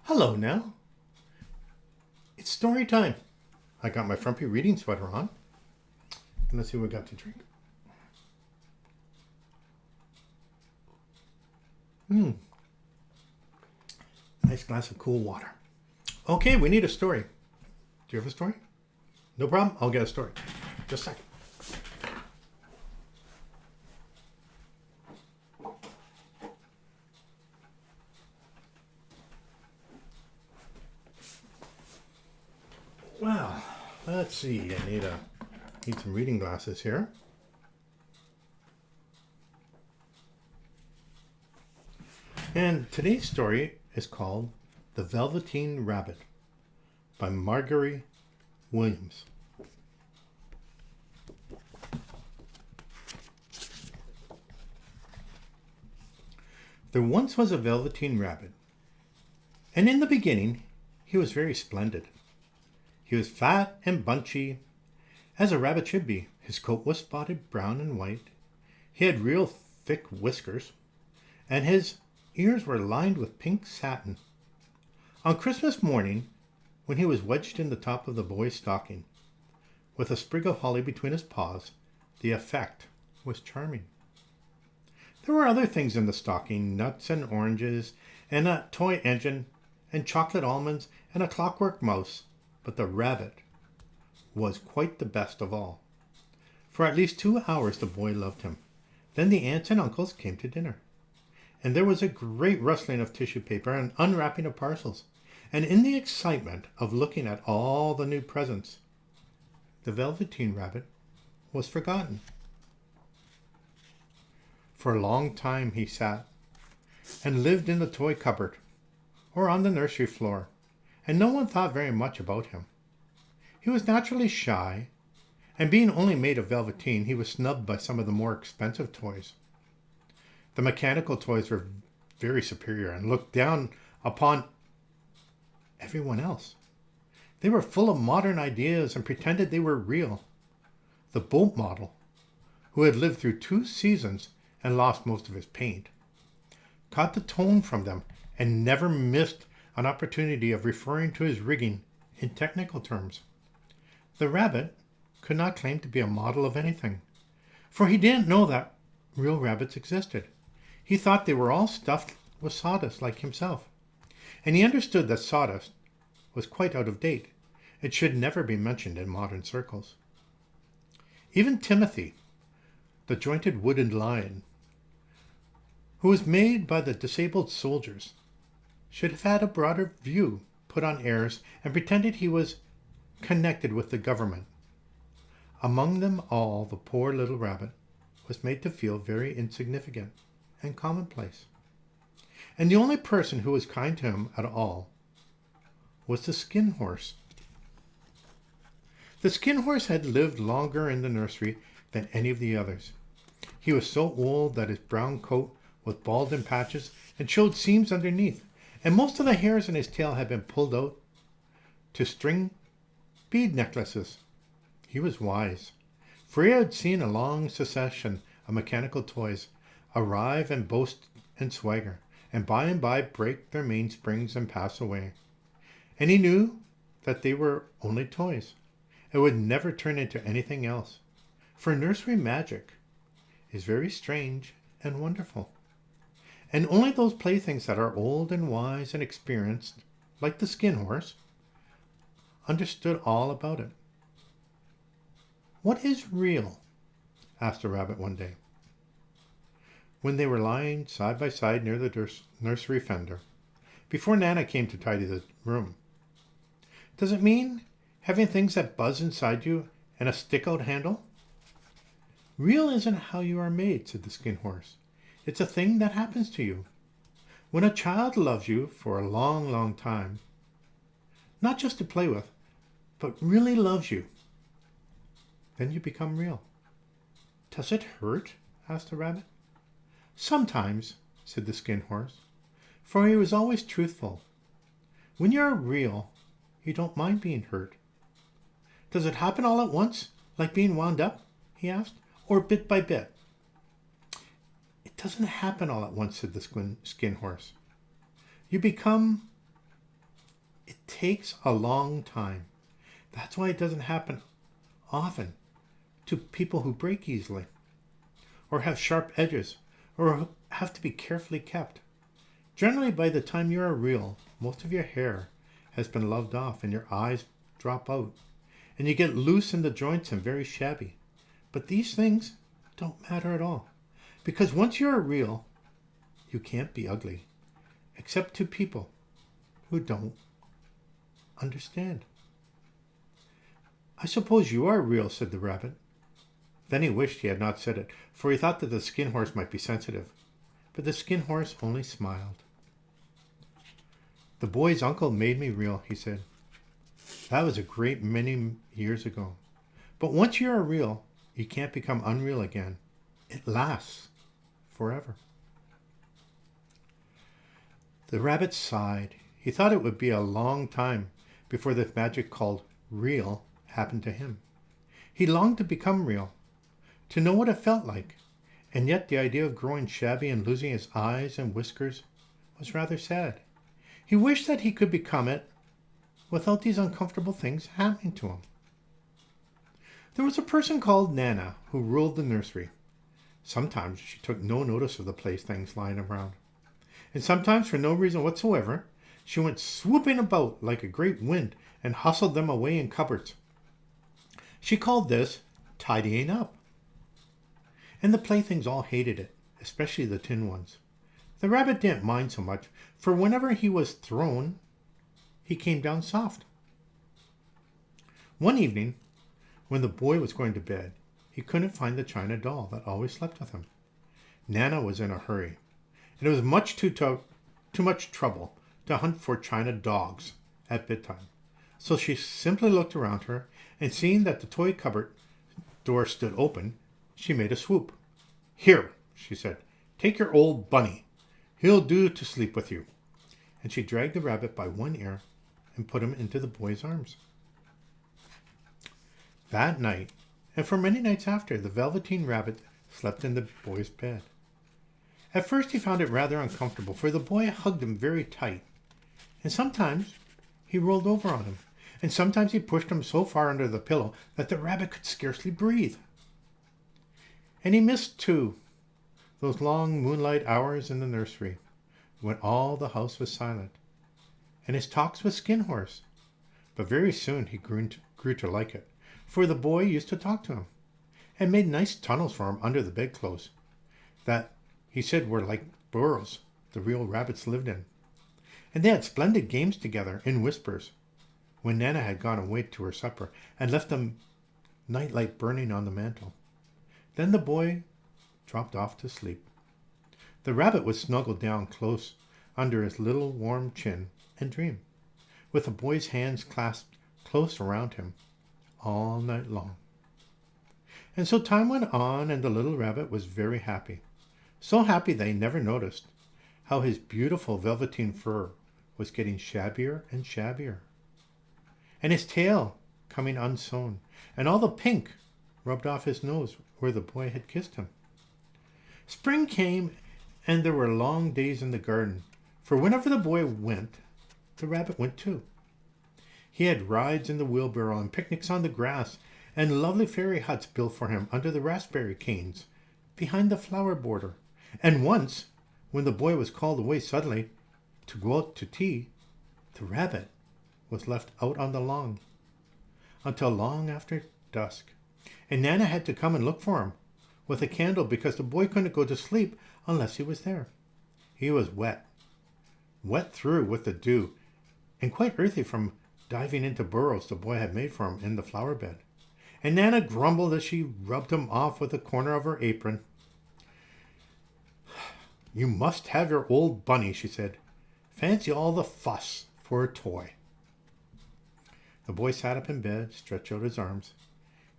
Hello now. It's story time. I got my frumpy reading sweater on. And let's see what we got to drink. Nice glass of cool water. Okay, we need a story. Do you have a story? No problem. I'll get a story. Just a second. Well, let's see. I need some reading glasses here. And today's story is called The Velveteen Rabbit by Margery Williams. There once was a velveteen rabbit, and in the beginning he was very splendid. He was fat and bunchy, as a rabbit should be. His coat was spotted brown and white. He had real thick whiskers, and his ears were lined with pink satin. On Christmas morning, when he was wedged in the top of the boy's stocking, with a sprig of holly between his paws, the effect was charming. There were other things in the stocking, nuts and oranges, and a toy engine, and chocolate almonds, and a clockwork mouse, but the rabbit was quite the best of all. For at least 2 hours the boy loved him. Then the aunts and uncles came to dinner, and there was a great rustling of tissue paper and unwrapping of parcels, and in the excitement of looking at all the new presents, the Velveteen Rabbit was forgotten. For a long time he sat and lived in the toy cupboard or on the nursery floor, and no one thought very much about him. He was naturally shy, and being only made of velveteen, he was snubbed by some of the more expensive toys. The mechanical toys were very superior and looked down upon everyone else. They were full of modern ideas and pretended they were real. The boat model, who had lived through 2 seasons and lost most of his paint, caught the tone from them and never missed an opportunity of referring to his rigging in technical terms. The rabbit could not claim to be a model of anything, for he didn't know that real rabbits existed. He thought they were all stuffed with sawdust like himself, and he understood that sawdust was quite out of date. It should never be mentioned in modern circles. Even Timothy, the jointed wooden lion, who was made by the disabled soldiers, should have had a broader view, put on airs, and pretended he was connected with the government. Among them all, the poor little rabbit was made to feel very insignificant and commonplace. And the only person who was kind to him at all was the skin horse. The skin horse had lived longer in the nursery than any of the others. He was so old that his brown coat was bald in patches and showed seams underneath, and most of the hairs in his tail had been pulled out to string bead necklaces. He was wise, for he had seen a long succession of mechanical toys arrive and boast and swagger, and by break their mainsprings and pass away. And he knew that they were only toys, and would never turn into anything else, for nursery magic is very strange and wonderful, and only those playthings that are old and wise and experienced, like the skin horse, understood all about it. "What is real?" asked the rabbit one day, when they were lying side by side near the nursery fender, before Nana came to tidy the room. "Does it mean having things that buzz inside you and a stick-out handle?" "Real isn't how you are made," said the skin horse. "It's a thing that happens to you. When a child loves you for a long, long time, not just to play with, but really loves you, then you become real." "Does it hurt?" asked the rabbit. "Sometimes," said the skin horse, for he was always truthful. "When you are real, you don't mind being hurt." "Does it happen all at once, like being wound up?" he asked, "or bit by bit?" "It doesn't happen all at once," said the skin horse. "You become takes a long time. That's why it doesn't happen often to people who break easily, or have sharp edges, or have to be carefully kept. Generally, by the time you are real, most of your hair has been loved off and your eyes drop out, and you get loose in the joints and very shabby. But these things don't matter at all, because once you are real, you can't be ugly, except to people who don't understand. I suppose you are real, said the rabbit. Then he wished he had not said it, for he thought that the skin horse might be sensitive. But the skin horse only smiled. The boy's uncle made me real, he said. That was a great many years ago. But once you are real, you can't become unreal again. It lasts forever. The rabbit sighed. He thought it would be a long time before the magic called real happened to him. He longed to become real, to know what it felt like, and yet the idea of growing shabby and losing his eyes and whiskers was rather sad. He wished that he could become it without these uncomfortable things happening to him. There was a person called Nana who ruled the nursery. Sometimes she took no notice of the playthings lying around, and sometimes for no reason whatsoever she went swooping about like a great wind and hustled them away in cupboards. She called this tidying up. And the playthings all hated it, especially the tin ones. The rabbit didn't mind so much, for whenever he was thrown, he came down soft. One evening, when the boy was going to bed, he couldn't find the china doll that always slept with him. Nana was in a hurry, and it was too much trouble to hunt for china dogs at bedtime. So she simply looked around her, and seeing that the toy cupboard door stood open, she made a swoop. Here, she said, take your old bunny. He'll do to sleep with you. And she dragged the rabbit by one ear and put him into the boy's arms. That night, and for many nights after, the Velveteen rabbit slept in the boy's bed. At first he found it rather uncomfortable, for the boy hugged him very tight, and sometimes he rolled over on him, and sometimes he pushed him so far under the pillow that the rabbit could scarcely breathe. And he missed, too, those long moonlight hours in the nursery, when all the house was silent, and his talks with Skin Horse. But very soon he grew to like it, for the boy used to talk to him, and made nice tunnels for him under the bedclothes, that he said were like burrows the real rabbits lived in. And they had splendid games together in whispers, when Nana had gone away to her supper and left the nightlight burning on the mantel. Then the boy dropped off to sleep. The rabbit would snuggle down close under his little warm chin and dream, with the boy's hands clasped close around him all night long. And so time went on, and the little rabbit was very happy. So happy that he never noticed how his beautiful velveteen fur was getting shabbier and shabbier, and his tail coming unsewn, and all the pink rubbed off his nose where the boy had kissed him. Spring came, and there were long days in the garden, for whenever the boy went, the rabbit went too. He had rides in the wheelbarrow and picnics on the grass, and lovely fairy huts built for him under the raspberry canes behind the flower border. And once, when the boy was called away suddenly to go out to tea, the rabbit was left out on the lawn until long after dusk, and Nana had to come and look for him with a candle, because the boy couldn't go to sleep unless he was there. He was wet through with the dew, and quite earthy from diving into burrows the boy had made for him in the flower bed. And Nana grumbled as she rubbed him off with a corner of her apron. You must have your old bunny, she said. Fancy all the fuss for a toy. The boy sat up in bed, stretched out his arms.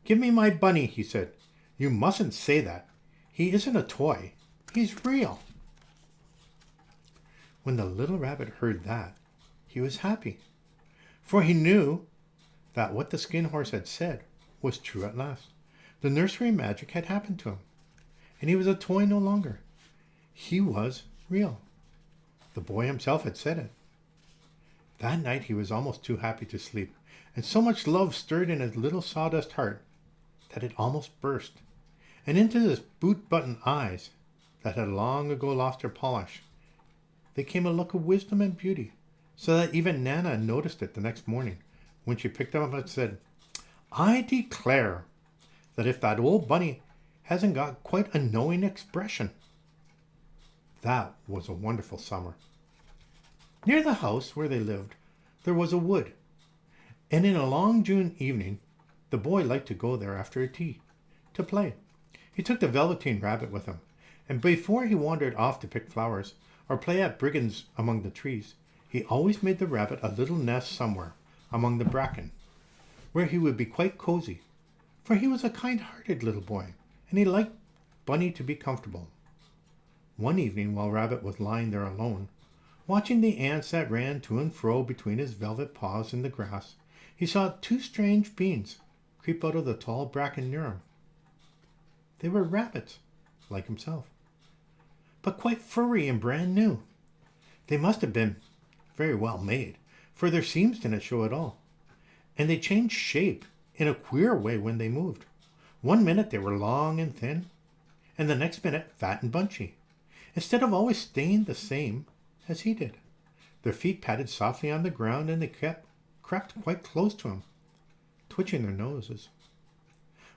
Give me my bunny, he said. You mustn't say that. He isn't a toy. He's real. When the little rabbit heard that, he was happy, for he knew that what the Skin Horse had said was true at last. The nursery magic had happened to him, and he was a toy no longer. He was real. The boy himself had said it. That night he was almost too happy to sleep, and so much love stirred in his little sawdust heart that it almost burst, and into his boot-button eyes, that had long ago lost their polish, there came a look of wisdom and beauty, so that even Nana noticed it the next morning when she picked him up and said, "I declare that if that old bunny hasn't got quite a knowing expression." That was a wonderful summer. Near the house where they lived, there was a wood, and in a long June evening, the boy liked to go there after tea, to play. He took the Velveteen Rabbit with him, and before he wandered off to pick flowers, or play at brigands among the trees, he always made the rabbit a little nest somewhere among the bracken, where he would be quite cozy, for he was a kind-hearted little boy, and he liked Bunny to be comfortable. One evening, while Rabbit was lying there alone, watching the ants that ran to and fro between his velvet paws in the grass, he saw two strange beings creep out of the tall bracken near him. They were rabbits, like himself, but quite furry and brand new. They must have been very well made, for their seams didn't show at all, and they changed shape in a queer way when they moved. One minute they were long and thin, and the next minute fat and bunchy, instead of always staying the same as he did. Their feet patted softly on the ground, and they crept quite close to him, twitching their noses,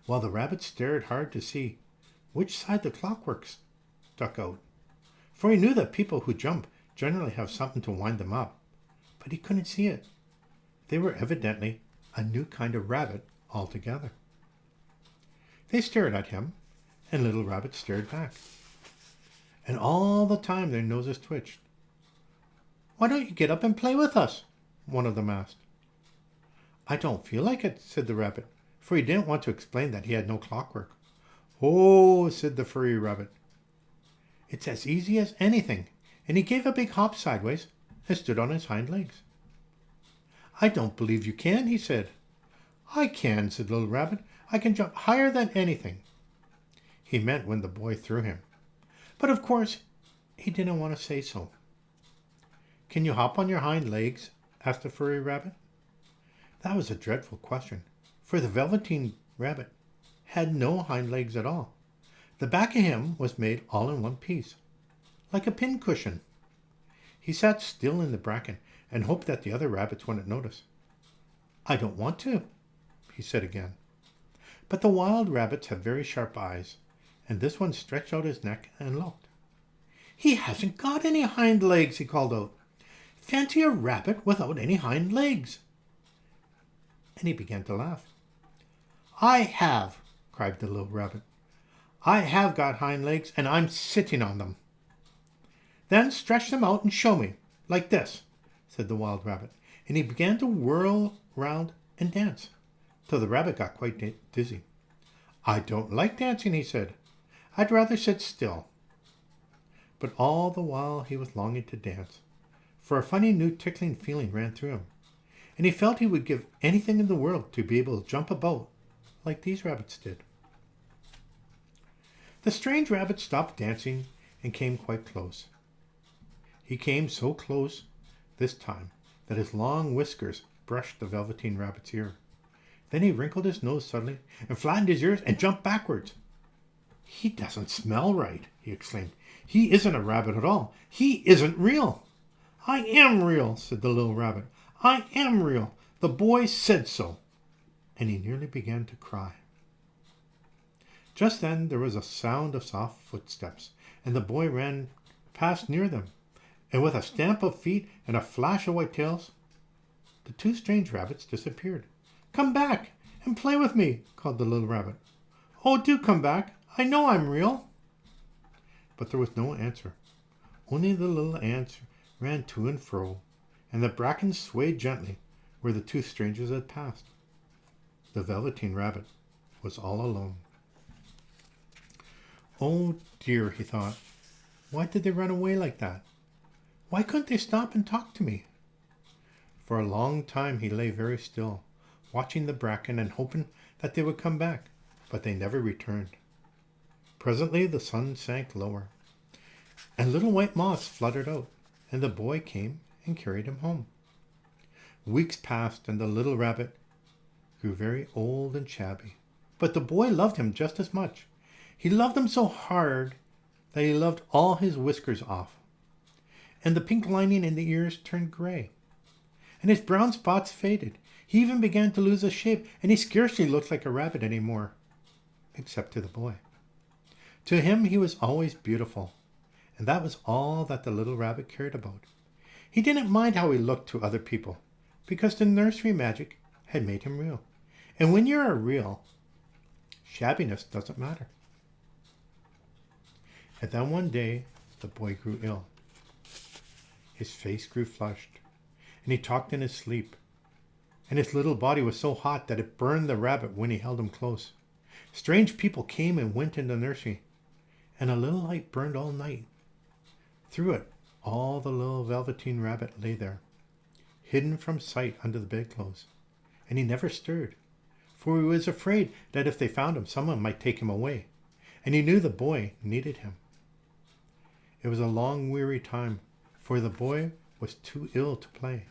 while the rabbit stared hard to see which side the clockwork stuck out, for he knew that people who jump generally have something to wind them up, but he couldn't see it. They were evidently a new kind of rabbit altogether. They stared at him, and little Rabbit stared back, and all the time their noses twitched. "Why don't you get up and play with us?" one of them asked. "I don't feel like it," said the rabbit, for he didn't want to explain that he had no clockwork. "Oh," said the furry rabbit, "it's as easy as anything," and he gave a big hop sideways and stood on his hind legs. "I don't believe you can," he said. "I can," said little Rabbit. "I can jump higher than anything." He meant when the boy threw him, but of course he didn't want to say so. "Can you hop on your hind legs?" asked the furry rabbit. That was a dreadful question, for the Velveteen Rabbit had no hind legs at all. The back of him was made all in one piece, like a pincushion. He sat still in the bracken and hoped that the other rabbits wouldn't notice. "I don't want to," he said again. But the wild rabbits have very sharp eyes, and this one stretched out his neck and looked. "He hasn't got any hind legs," he called out. "Fancy a rabbit without any hind legs!" And he began to laugh. "I have," cried the little rabbit. "I have got hind legs, and I'm sitting on them." "Then stretch them out and show me, like this," said the wild rabbit, and he began to whirl round and dance, till the rabbit got quite dizzy. "I don't like dancing," he said. "I'd rather sit still." But all the while he was longing to dance, for a funny new tickling feeling ran through him, and he felt he would give anything in the world to be able to jump about like these rabbits did. The strange rabbit stopped dancing and came quite close. He came so close this time that his long whiskers brushed the Velveteen Rabbit's ear. Then he wrinkled his nose suddenly and flattened his ears and jumped backwards. "He doesn't smell right," he exclaimed. "He isn't a rabbit at all. He isn't real." "I am real," said the little rabbit. "I am real. The boy said so." And he nearly began to cry. Just then there was a sound of soft footsteps, and the boy ran past near them, and with a stamp of feet and a flash of white tails, the two strange rabbits disappeared. "Come back and play with me," called the little rabbit. "Oh, do come back. I know I'm real." But there was no answer. Only the little ants ran to and fro, and the bracken swayed gently where the two strangers had passed. The Velveteen Rabbit was all alone. "Oh dear," he thought. "Why did they run away like that? Why couldn't they stop and talk to me?" For a long time he lay very still, watching the bracken and hoping that they would come back, but they never returned. Presently the sun sank lower, and little white moths fluttered out, and the boy came and carried him home. Weeks passed, and the little rabbit grew very old and shabby. But the boy loved him just as much. He loved him so hard that he loved all his whiskers off, and the pink lining in the ears turned gray, and his brown spots faded. He even began to lose his shape, and he scarcely looked like a rabbit any more, except to the boy. To him he was always beautiful, and that was all that the little rabbit cared about. He didn't mind how he looked to other people, because the nursery magic had made him real. And when you're real, shabbiness doesn't matter. And then one day, the boy grew ill. His face grew flushed, and he talked in his sleep. And his little body was so hot that it burned the rabbit when he held him close. Strange people came and went in the nursery, and a little light burned all night. Through it, all the little Velveteen rabbit lay there, hidden from sight under the bedclothes, and he never stirred, for he was afraid that if they found him, someone might take him away, and he knew the boy needed him. It was a long, weary time, for the boy was too ill to play,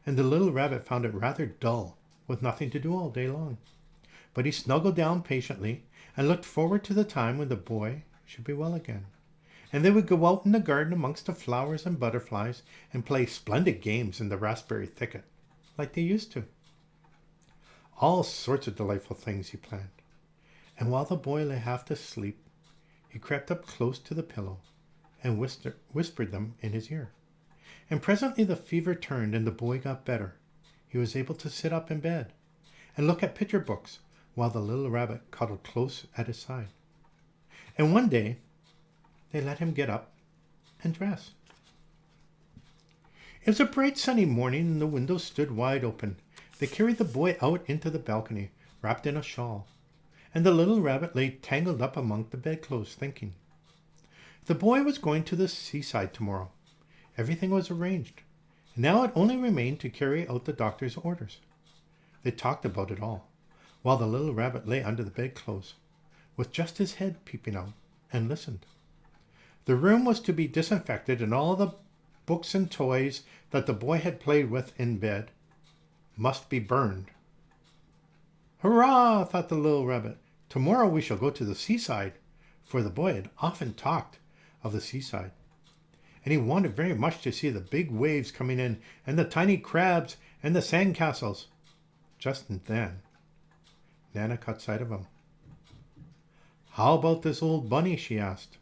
and the little rabbit found it rather dull, with nothing to do all day long. But he snuggled down patiently and looked forward to the time when the boy should be well again, and they would go out in the garden amongst the flowers and butterflies and play splendid games in the raspberry thicket, like they used to. All sorts of delightful things he planned, and while the boy lay half asleep, he crept up close to the pillow and whispered them in his ear. And presently the fever turned and the boy got better. He was able to sit up in bed and look at picture books while the little rabbit cuddled close at his side. And one day, they let him get up and dress. It was a bright sunny morning and the windows stood wide open. They carried the boy out into the balcony, wrapped in a shawl, and the little rabbit lay tangled up among the bedclothes, thinking. The boy was going to the seaside tomorrow. Everything was arranged, and now it only remained to carry out the doctor's orders. They talked about it all, while the little rabbit lay under the bedclothes, with just his head peeping out, and listened. The room was to be disinfected, and all the books and toys that the boy had played with in bed must be burned. Hurrah, thought the little rabbit. Tomorrow we shall go to the seaside, for the boy had often talked of the seaside, and he wanted very much to see the big waves coming in, and the tiny crabs, and the sand castles. Just then, Nana caught sight of him. How about this old bunny? She asked.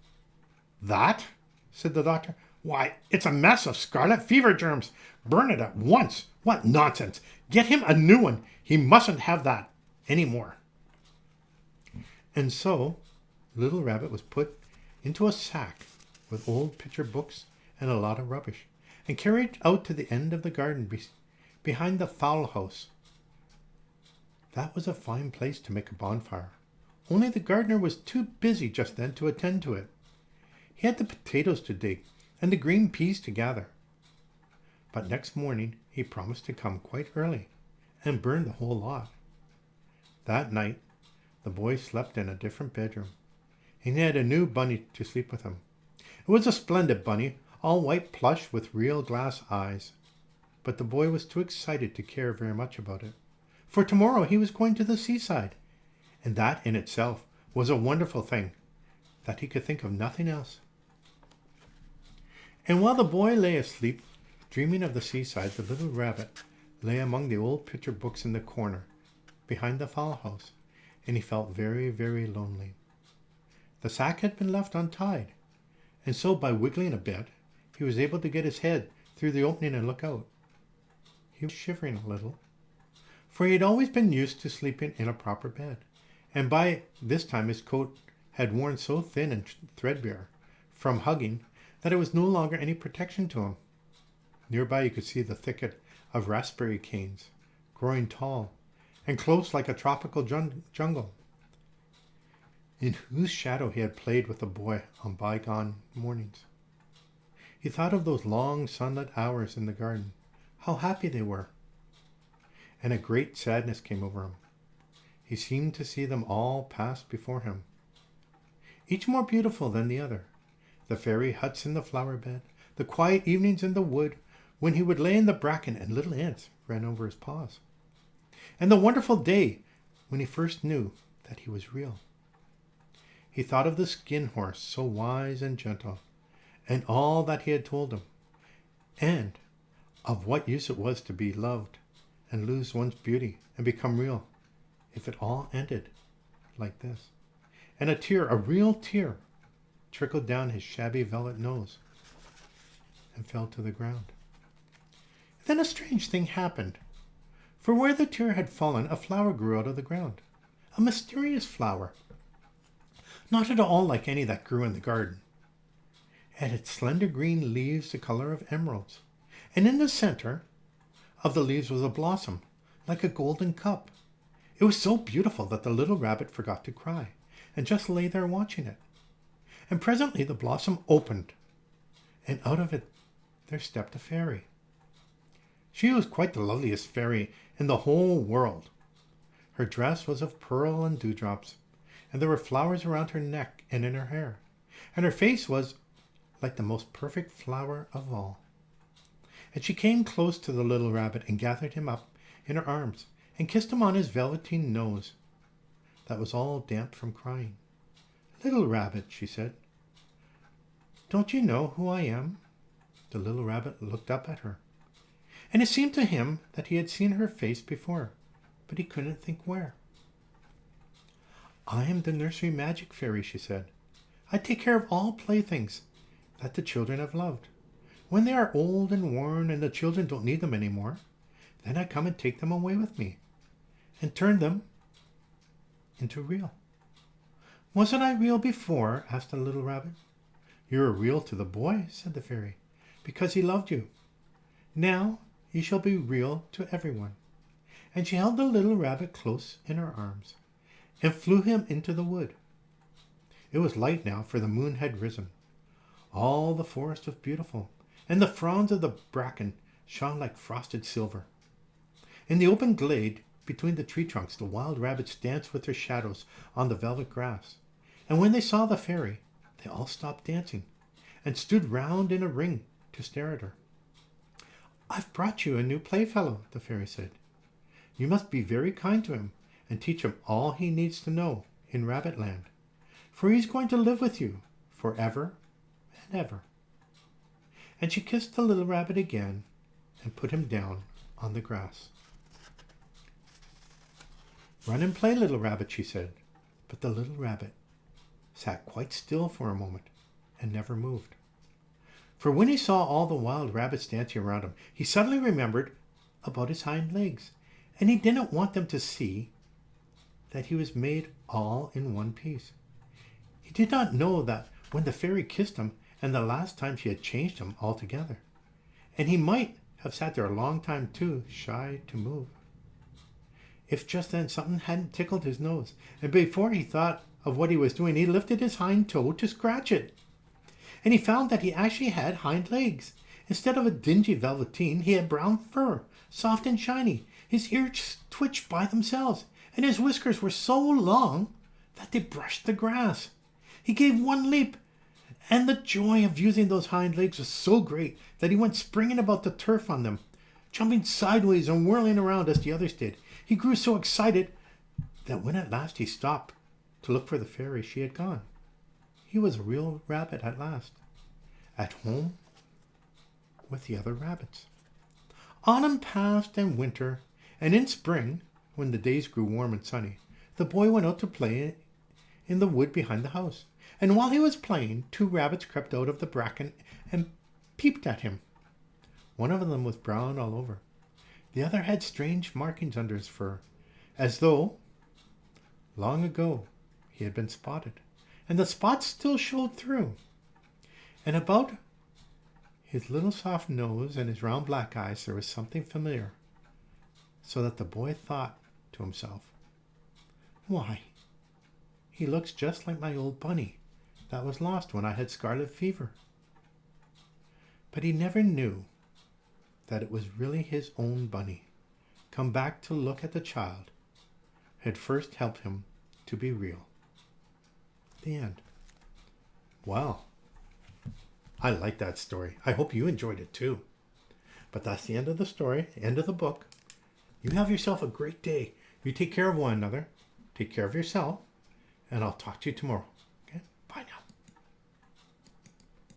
That? Said the doctor. Why, it's a mess of scarlet fever germs. Burn it at once. What nonsense. Get him a new one. He mustn't have that any more. And so, Little Rabbit was put into a sack with old picture books and a lot of rubbish, and carried out to the end of the garden behind the fowl house. That was a fine place to make a bonfire, only the gardener was too busy just then to attend to it. He had the potatoes to dig and the green peas to gather. But next morning he promised to come quite early and burn the whole lot. That night the boy slept in a different bedroom, and he had a new bunny to sleep with him. It was a splendid bunny, all white plush with real glass eyes. But the boy was too excited to care very much about it, for tomorrow he was going to the seaside, and that in itself was a wonderful thing, that he could think of nothing else. And while the boy lay asleep, dreaming of the seaside, the little rabbit lay among the old picture books in the corner, behind the fowl house, and he felt very, very lonely. The sack had been left untied, and so by wiggling a bit, he was able to get his head through the opening and look out. He was shivering a little, for he had always been used to sleeping in a proper bed, and by this time his coat had worn so thin and threadbare from hugging that it was no longer any protection to him. Nearby you could see the thicket of raspberry canes, growing tall and close like a tropical jungle, in whose shadow he had played with the boy on bygone mornings. He thought of those long sunlit hours in the garden, how happy they were, and a great sadness came over him. He seemed to see them all pass before him, each more beautiful than the other. The fairy huts in the flower bed, the quiet evenings in the wood, when he would lay in the bracken and little ants ran over his paws. And the wonderful day when he first knew that he was real. He thought of the skin horse, so wise and gentle, and all that he had told him, and of what use it was to be loved and lose one's beauty and become real if it all ended like this. And a tear, a real tear, trickled down his shabby velvet nose and fell to the ground. Then a strange thing happened. For where the tear had fallen, a flower grew out of the ground. A mysterious flower. Not at all like any that grew in the garden. It had slender green leaves the color of emeralds. And in the center of the leaves was a blossom, like a golden cup. It was so beautiful that the little rabbit forgot to cry, and just lay there watching it. And presently the blossom opened, and out of it there stepped a fairy. She was quite the loveliest fairy in the whole world. Her dress was of pearl and dewdrops, and there were flowers around her neck and in her hair, and her face was like the most perfect flower of all. And she came close to the little rabbit and gathered him up in her arms and kissed him on his velveteen nose that was all damp from crying. "Little rabbit," she said, "don't you know who I am?" The little rabbit looked up at her, and it seemed to him that he had seen her face before, but he couldn't think where. "I am the nursery magic fairy," she said. "I take care of all playthings that the children have loved. When they are old and worn and the children don't need them anymore, then I come and take them away with me and turn them into real." "Wasn't I real before?" asked the little rabbit. "You were real to the boy," said the fairy, "because he loved you. Now you shall be real to everyone." And she held the little rabbit close in her arms and flew him into the wood. It was light now, for the moon had risen. All the forest was beautiful, and the fronds of the bracken shone like frosted silver. In the open glade between the tree trunks, the wild rabbits danced with their shadows on the velvet grass. And when they saw the fairy, they all stopped dancing and stood round in a ring to stare at her. "I've brought you a new playfellow," the fairy said. "You must be very kind to him and teach him all he needs to know in Rabbitland, for he's going to live with you forever and ever." And she kissed the little rabbit again and put him down on the grass. "Run and play, little rabbit," she said. But the little rabbit sat quite still for a moment and never moved. For when he saw all the wild rabbits dancing around him, he suddenly remembered about his hind legs, and he didn't want them to see that he was made all in one piece. He did not know that when the fairy kissed him, and the last time she had changed him altogether, and he might have sat there a long time too, shy to move, if just then something hadn't tickled his nose, and before he thought of what he was doing, he lifted his hind toe to scratch it, and he found that he actually had hind legs. Instead of a dingy velveteen, he had brown fur, soft and shiny. His ears twitched by themselves, and his whiskers were so long that they brushed the grass. He gave one leap, and the joy of using those hind legs was so great that he went springing about the turf on them, jumping sideways and whirling around as the others did. He grew so excited that when at last he stopped to look for the fairy, she had gone. He was a real rabbit at last, at home with the other rabbits. Autumn passed and winter, and in spring, when the days grew warm and sunny, the boy went out to play in the wood behind the house. And while he was playing, two rabbits crept out of the bracken and peeped at him. One of them was brown all over. The other had strange markings under his fur, as though long ago he had been spotted, and the spots still showed through. And about his little soft nose and his round black eyes there was something familiar, so that the boy thought to himself, "Why, he looks just like my old bunny that was lost when I had scarlet fever." But he never knew that it was really his own bunny, come back to look at the child who had first helped him to be real. The end. Well, I like that story. I hope you enjoyed it too. But that's the end of the story, end of the book. You have yourself a great day. You take care of one another. Take care of yourself. And I'll talk to you tomorrow.